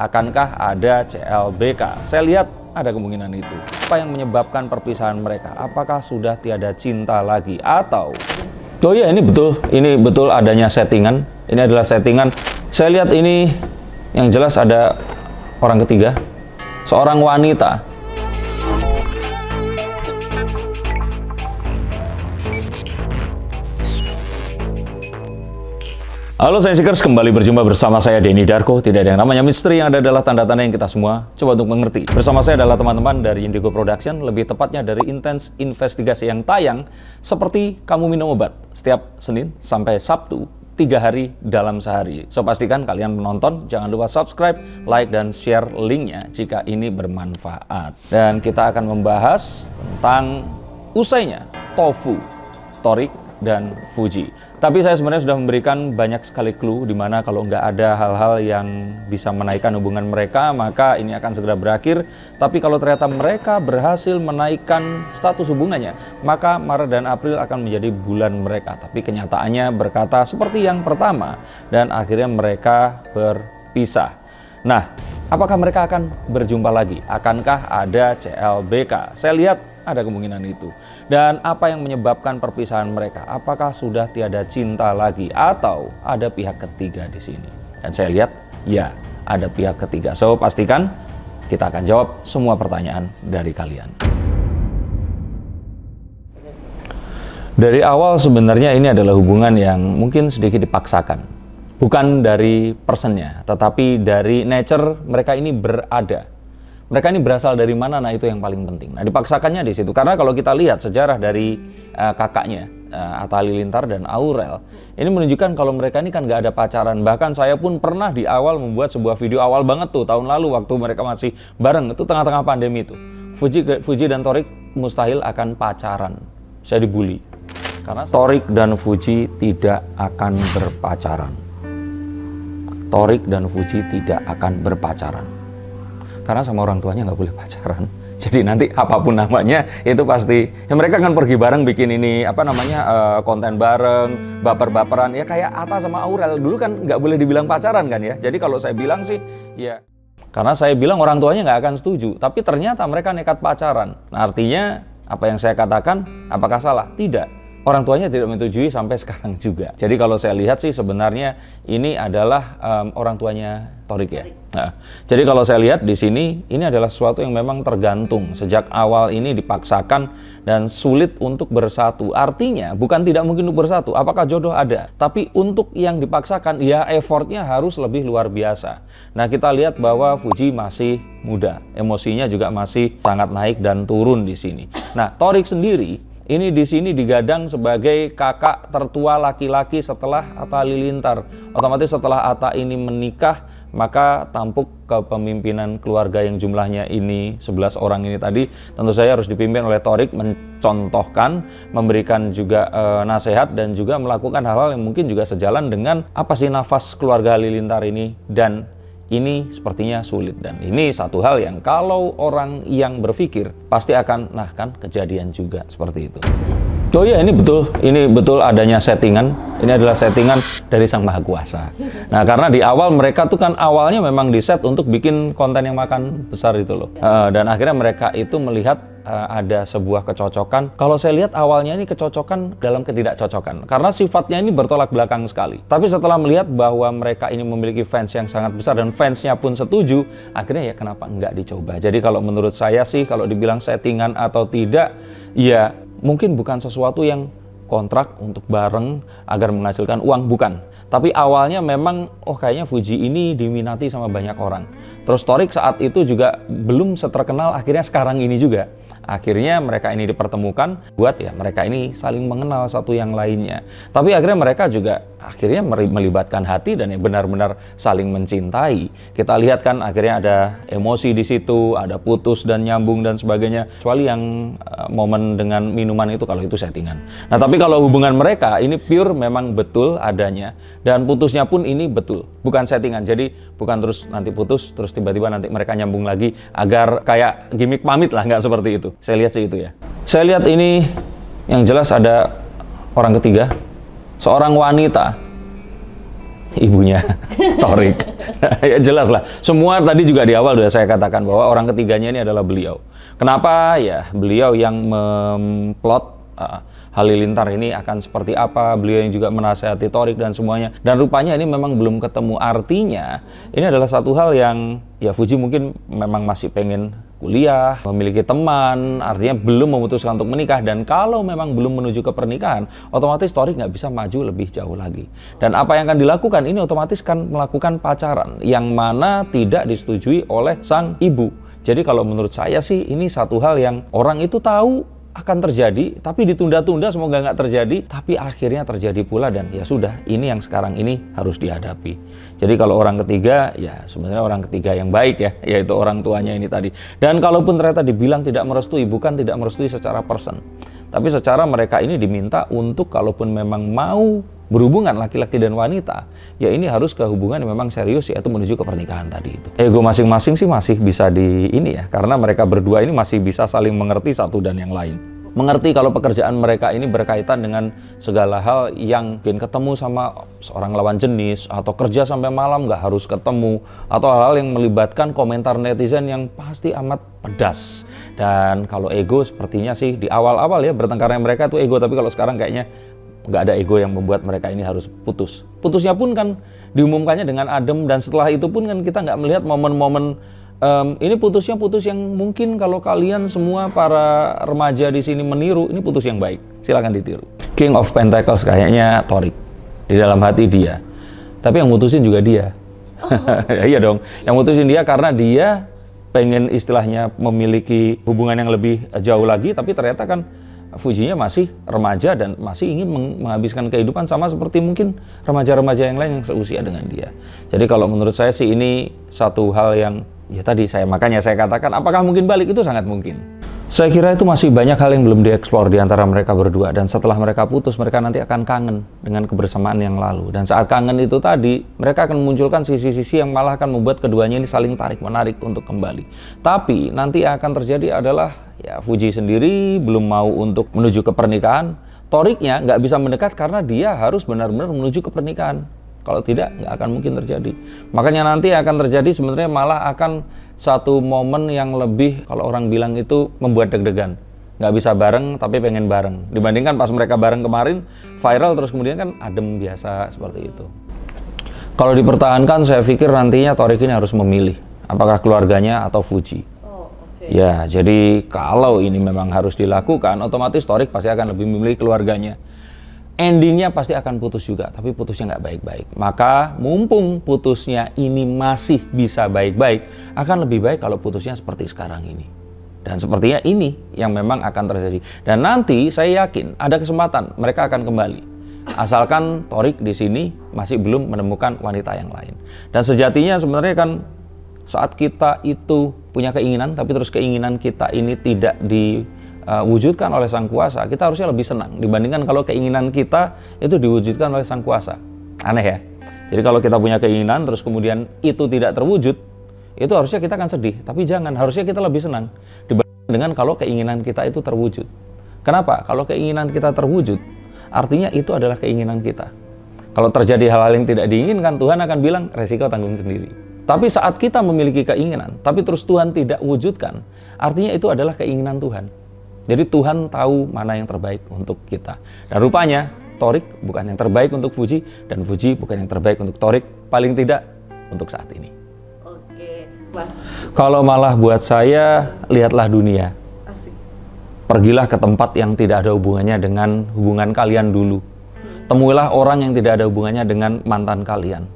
Akankah ada CLBK? Saya lihat ada kemungkinan itu. Apa yang menyebabkan perpisahan mereka? Apakah sudah tiada cinta lagi? Atau oh iya, ini betul adanya settingan. Ini adalah settingan. Saya lihat ini yang jelas ada orang ketiga, seorang wanita. Halo Science-Seekers, kembali berjumpa bersama saya Denny Darko. Tidak ada yang namanya misteri, yang ada adalah tanda-tanda yang kita semua coba untuk mengerti. Bersama saya adalah teman-teman dari Indigo Production, lebih tepatnya dari Intense Investigasi yang tayang seperti kamu minum obat setiap Senin sampai Sabtu, 3 hari dalam sehari. So pastikan kalian menonton, jangan lupa subscribe, like, dan share linknya jika ini bermanfaat. Dan kita akan membahas tentang usainya Tofu, Torik, dan Fuji. Tapi saya sebenarnya sudah memberikan banyak sekali clue di mana kalau nggak ada hal-hal yang bisa menaikkan hubungan mereka, maka ini akan segera berakhir. Tapi kalau ternyata mereka berhasil menaikkan status hubungannya, maka Maret dan April akan menjadi bulan mereka. Tapi kenyataannya berkata seperti yang pertama, dan akhirnya mereka berpisah. Nah, apakah mereka akan berjumpa lagi? Akankah ada CLBK? Saya lihat ada kemungkinan itu. Dan apa yang menyebabkan perpisahan mereka? Apakah sudah tiada cinta lagi atau ada pihak ketiga di sini? Dan saya lihat ya, ada pihak ketiga. So pastikan kita akan jawab semua pertanyaan dari kalian. Dari awal sebenarnya ini adalah hubungan yang mungkin sedikit dipaksakan. Bukan dari personnya, tetapi dari nature mereka ini berada. Mereka ini berasal dari mana? Nah, itu yang paling penting. Nah, dipaksakannya di situ. Karena kalau kita lihat sejarah dari kakaknya, Atta Halilintar dan Aurel, ini menunjukkan kalau mereka ini kan nggak ada pacaran. Bahkan saya pun pernah di awal membuat sebuah video awal banget tuh, tahun lalu waktu mereka masih bareng, itu tengah-tengah pandemi itu. Fuji dan Torik mustahil akan pacaran. Saya dibully. Karena Torik dan Fuji tidak akan berpacaran. Torik dan Fuji tidak akan berpacaran. Karena sama orang tuanya nggak boleh pacaran. Jadi nanti apapun namanya itu pasti ya mereka kan pergi bareng bikin ini konten bareng, baper-baperan ya kayak Atta sama Aurel dulu kan nggak boleh dibilang pacaran kan ya. Jadi kalau saya bilang sih ya karena saya bilang orang tuanya nggak akan setuju, tapi ternyata mereka nekat pacaran. Nah, artinya apa yang saya katakan apakah salah? Tidak. Orang tuanya tidak menyetujui sampai sekarang juga. Jadi kalau saya lihat sih sebenarnya ini adalah orang tuanya Torik ya. Nah, jadi kalau saya lihat di sini ini adalah sesuatu yang memang tergantung. Sejak awal ini dipaksakan dan sulit untuk bersatu. Artinya bukan tidak mungkin untuk bersatu. Apakah jodoh ada? Tapi untuk yang dipaksakan ya effortnya harus lebih luar biasa. Nah, kita lihat bahwa Fuji masih muda. Emosinya juga masih sangat naik dan turun di sini. Nah, Torik sendiri ini di sini digadang sebagai kakak tertua laki-laki setelah Atta Halilintar. Otomatis setelah Atta ini menikah, maka tampuk kepemimpinan keluarga yang jumlahnya ini 11 orang ini tadi tentu saja harus dipimpin oleh Torik, mencontohkan, memberikan juga nasihat dan juga melakukan hal-hal yang mungkin juga sejalan dengan apa sih nafas keluarga Halilintar ini. Dan ini sepertinya sulit, dan ini satu hal yang kalau orang yang berpikir pasti akan nah kan kejadian juga seperti itu. Oh iya, ini betul adanya settingan. Ini adalah settingan dari Sang Maha Kuasa. Nah, karena di awal mereka tuh kan awalnya memang di-set untuk bikin konten yang makan besar itu loh. Dan akhirnya mereka itu melihat ada sebuah kecocokan. Kalau saya lihat awalnya ini kecocokan dalam ketidakcocokan. Karena sifatnya ini bertolak belakang sekali. Tapi setelah melihat bahwa mereka ini memiliki fans yang sangat besar dan fansnya pun setuju, akhirnya ya kenapa enggak dicoba. Jadi kalau menurut saya sih kalau dibilang settingan atau tidak, ya mungkin bukan sesuatu yang kontrak untuk bareng agar menghasilkan uang, bukan. Tapi awalnya memang, kayaknya Fuji ini diminati sama banyak orang. Terus Torik saat itu juga belum seterkenal akhirnya sekarang ini juga. Akhirnya mereka ini dipertemukan buat ya mereka ini saling mengenal satu yang lainnya. Tapi akhirnya mereka juga akhirnya melibatkan hati dan ya benar-benar saling mencintai. Kita lihat kan akhirnya ada emosi di situ, ada putus dan nyambung dan sebagainya. Kecuali yang momen dengan minuman itu kalau itu settingan. Nah, tapi kalau hubungan mereka ini pure memang betul adanya, dan putusnya pun ini betul, bukan settingan. Jadi bukan terus nanti putus terus tiba-tiba nanti mereka nyambung lagi agar kayak gimmick pamit lah, nggak seperti itu. Saya lihat sih itu ya. Saya lihat ini yang jelas ada orang ketiga, seorang wanita. ibunya Thorik. Ya jelas lah. Semua tadi juga di awal sudah saya katakan bahwa orang ketiganya ini adalah beliau. Kenapa? Ya beliau yang memplot Halilintar ini akan seperti apa, beliau yang juga menasihati Thorik dan semuanya. Dan rupanya ini memang belum ketemu. Artinya ini adalah satu hal yang ya Fuji mungkin memang masih pengen kuliah, memiliki teman, artinya belum memutuskan untuk menikah. Dan kalau memang belum menuju ke pernikahan, otomatis Thorik nggak bisa maju lebih jauh lagi. Dan apa yang akan dilakukan ini otomatis kan melakukan pacaran yang mana tidak disetujui oleh sang ibu. Jadi kalau menurut saya sih ini satu hal yang orang itu tahu akan terjadi, tapi ditunda-tunda, semoga nggak terjadi, tapi akhirnya terjadi pula. Dan ya sudah, ini yang sekarang ini harus dihadapi. Jadi kalau orang ketiga, ya sebenarnya orang ketiga yang baik ya, yaitu orang tuanya ini tadi. Dan kalaupun ternyata dibilang tidak merestui, bukan tidak merestui secara person, tapi secara mereka ini diminta untuk kalaupun memang mau berhubungan laki-laki dan wanita, ya ini harus ke hubungan yang memang serius, yaitu menuju ke pernikahan tadi itu. Ego masing-masing sih masih bisa di ini ya, karena mereka berdua ini masih bisa saling mengerti satu dan yang lain. Mengerti kalau pekerjaan mereka ini berkaitan dengan segala hal yang mungkin ketemu sama seorang lawan jenis, atau kerja sampai malam nggak harus ketemu, atau hal-hal yang melibatkan komentar netizen yang pasti amat pedas. Dan kalau ego sepertinya sih di awal-awal ya bertengkarnya mereka itu ego, tapi kalau sekarang kayaknya nggak ada ego yang membuat mereka ini harus putus. Putusnya pun kan diumumkannya dengan adem, dan setelah itu pun kan kita nggak melihat momen-momen ini putusnya putus yang mungkin kalau kalian semua para remaja di sini meniru, ini putus yang baik. Silakan ditiru. King of Pentacles kayaknya Thorik. Di dalam hati dia. Tapi yang mutusin juga dia. Iya dong. Yang mutusin dia karena dia pengen istilahnya memiliki hubungan yang lebih jauh lagi, tapi ternyata kan Fujinya masih remaja dan masih ingin menghabiskan kehidupan sama seperti mungkin remaja-remaja yang lain yang seusia dengan dia. Jadi kalau menurut saya sih ini satu hal yang ya tadi makanya saya katakan apakah mungkin balik, itu sangat mungkin. Saya kira itu masih banyak hal yang belum dieksplor di antara mereka berdua, dan setelah mereka putus mereka nanti akan kangen dengan kebersamaan yang lalu. Dan saat kangen itu tadi mereka akan memunculkan sisi-sisi yang malah akan membuat keduanya ini saling tarik-menarik untuk kembali. Tapi nanti yang akan terjadi adalah ya Fuji sendiri belum mau untuk menuju ke pernikahan, Thoriknya nggak bisa mendekat karena dia harus benar-benar menuju ke pernikahan. Kalau tidak, nggak akan mungkin terjadi. Makanya nanti akan terjadi sebenarnya malah akan satu momen yang lebih, kalau orang bilang itu membuat deg-degan. Nggak bisa bareng, tapi pengen bareng. Dibandingkan pas mereka bareng kemarin, viral terus kemudian kan adem biasa seperti itu. Kalau dipertahankan, saya pikir nantinya Thorik ini harus memilih. Apakah keluarganya atau Fuji. Ya, jadi kalau ini memang harus dilakukan, otomatis Thorik pasti akan lebih memilih keluarganya. Endingnya pasti akan putus juga, tapi putusnya nggak baik-baik. Maka mumpung putusnya ini masih bisa baik-baik, akan lebih baik kalau putusnya seperti sekarang ini. Dan sepertinya ini yang memang akan terjadi. Dan nanti saya yakin ada kesempatan mereka akan kembali. Asalkan Thorik di sini masih belum menemukan wanita yang lain. Dan sejatinya sebenarnya kan saat kita itu punya keinginan, tapi terus keinginan kita ini tidak diwujudkan oleh Sang Kuasa, kita harusnya lebih senang dibandingkan kalau keinginan kita itu diwujudkan oleh Sang Kuasa. Aneh ya? Jadi kalau kita punya keinginan terus kemudian itu tidak terwujud, itu harusnya kita akan sedih. Tapi jangan, harusnya kita lebih senang dibandingkan dengan kalau keinginan kita itu terwujud. Kenapa? Kalau keinginan kita terwujud, artinya itu adalah keinginan kita. Kalau terjadi hal-hal yang tidak diinginkan, Tuhan akan bilang resiko tanggung sendiri. Tapi saat kita memiliki keinginan, tapi terus Tuhan tidak wujudkan, artinya itu adalah keinginan Tuhan. Jadi Tuhan tahu mana yang terbaik untuk kita. Dan rupanya Thorik bukan yang terbaik untuk Fuji, dan Fuji bukan yang terbaik untuk Thorik, paling tidak untuk saat ini. Oke, Mas. Kalau malah buat saya, lihatlah dunia. Asik. Pergilah ke tempat yang tidak ada hubungannya dengan hubungan kalian dulu. Temuilah orang yang tidak ada hubungannya dengan mantan kalian.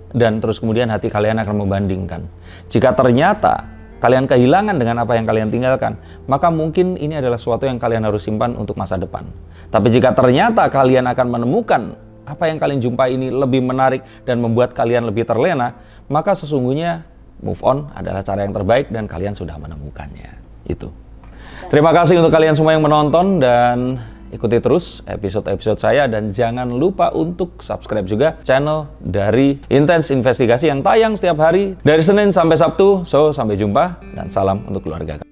Dan terus kemudian hati kalian akan membandingkan. Jika ternyata kalian kehilangan dengan apa yang kalian tinggalkan, maka mungkin ini adalah sesuatu yang kalian harus simpan untuk masa depan. Tapi jika ternyata kalian akan menemukan apa yang kalian jumpai ini lebih menarik dan membuat kalian lebih terlena, maka sesungguhnya move on adalah cara yang terbaik dan kalian sudah menemukannya. Itu. Terima kasih untuk kalian semua yang menonton, dan ikuti terus episode-episode saya, dan jangan lupa untuk subscribe juga channel dari Intense Investigasi yang tayang setiap hari dari Senin sampai Sabtu. So, sampai jumpa dan salam untuk keluarga.